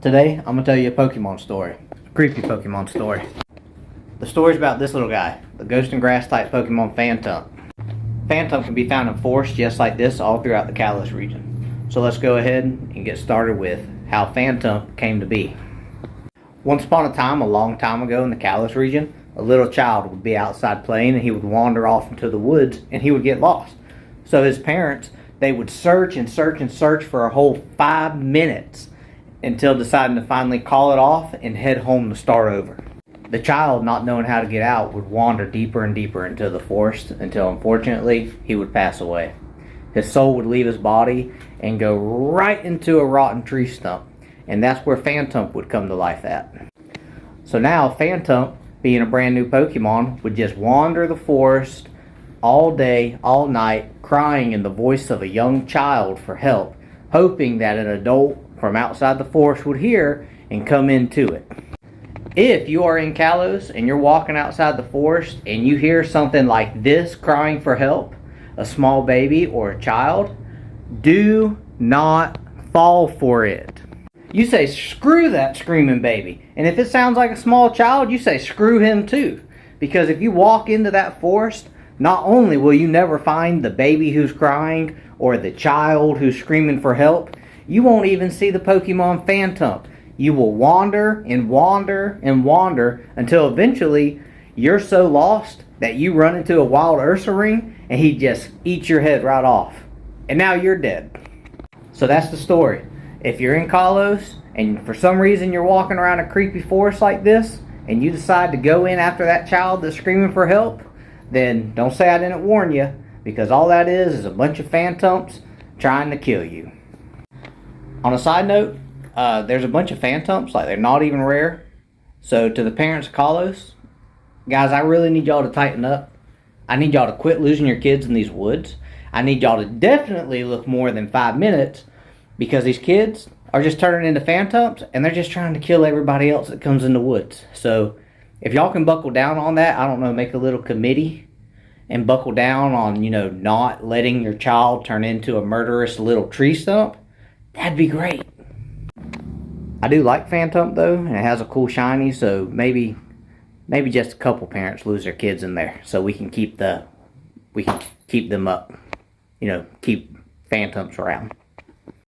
Today, I'm going to tell you a Pokemon story. A creepy Pokemon story. The story's about this little guy, the ghost and grass type Pokemon Phantump. Phantump can be found in forests just like this all throughout the Kalos region. So let's go ahead and get started with how Phantump came to be. Once upon a time, a long time ago in the Kalos region, a little child would be outside playing and he would wander off into the woods and he would get lost. So his parents, they would search and search and search for a whole 5 minutes until deciding to finally call it off and head home to start over. The child, not knowing how to get out, would wander deeper and deeper into the forest until unfortunately he would pass away. His soul would leave his body and go right into a rotten tree stump, and that's where Phantump would come to life at. So now Phantump, being a brand new Pokemon, would just wander the forest all day, all night, crying in the voice of a young child for help, hoping that an adult from outside the forest would hear and come into it. If you are in Kalos and you're walking outside the forest and you hear something like this crying for help, a small baby or a child, do not fall for it. You say, screw that screaming baby. And if it sounds like a small child, you say, screw him too. Because if you walk into that forest, not only will you never find the baby who's crying or the child who's screaming for help, you won't even see the Pokemon Phantump. You will wander and wander and wander until eventually you're so lost that you run into a wild Ursaring and he just eats your head right off. And now you're dead. So that's the story. If you're in Kalos and for some reason you're walking around a creepy forest like this and you decide to go in after that child that's screaming for help, then don't say I didn't warn you, because all that is a bunch of Phantumps trying to kill you. On a side note, there's a bunch of Phantumps, like they're not even rare. So to the parents of Kalos, guys, I really need y'all to tighten up. I need y'all to quit losing your kids in these woods. I need y'all to definitely look more than 5 minutes, because these kids are just turning into Phantumps and they're just trying to kill everybody else that comes in the woods. So if y'all can buckle down on that, I don't know, make a little committee and buckle down on, not letting your child turn into a murderous little tree stump, that'd be great. I do like Phantump though, and it has a cool shiny, so maybe just a couple parents lose their kids in there so we can keep them up. Keep Phantumps around.